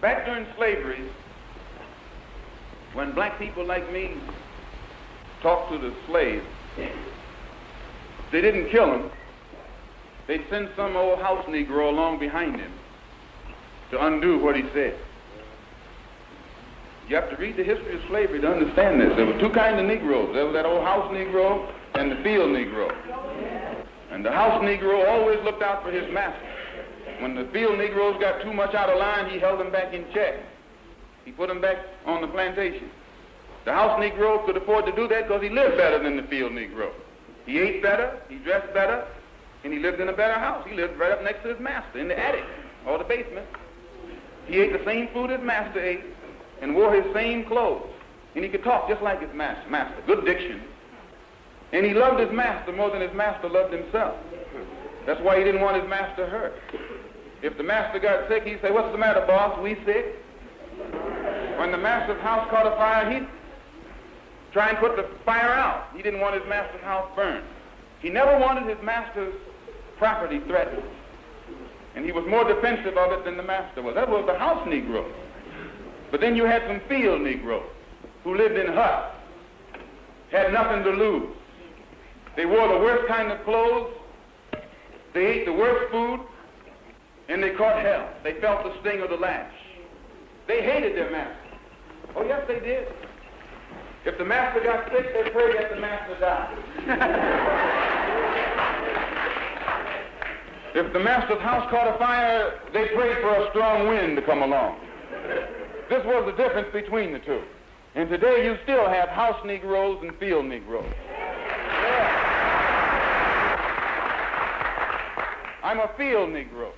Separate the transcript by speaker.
Speaker 1: Back during slavery, when black people like me talked to the slaves, they didn't kill him. They'd send some old house Negro along behind him to undo what he said. You have to read the history of slavery to understand this. There were two kinds of Negroes. There was that old house Negro and the field Negro. And the house Negro always looked out for his master. When the field Negroes got too much out of line, he held them back in check. He put them back on the plantation. The house Negro could afford to do that because he lived better than the field Negro. He ate better, he dressed better, and he lived in a better house. He lived right up next to his master in the attic or the basement. He ate the same food his master ate and wore his same clothes. And he could talk just like his master. Good diction. And he loved his master more than his master loved himself. That's why he didn't want his master hurt. If the master got sick, he'd say, "What's the matter, boss? We sick?" When the master's house caught a fire, he'd try and put the fire out. He didn't want his master's house burned. He never wanted his master's property threatened. And he was more defensive of it than the master was. That was the house Negro. But then you had some field Negroes who lived in huts, had nothing to lose. They wore the worst kind of clothes, they ate the worst food, and they caught hell. They felt the sting of the lash. They hated their master. Oh, yes, they did. If the master got sick, they prayed that the master died. If the master's house caught a fire, they prayed for a strong wind to come along. This was the difference between the two. And today you still have house Negroes and field Negroes. I'm a field Negro.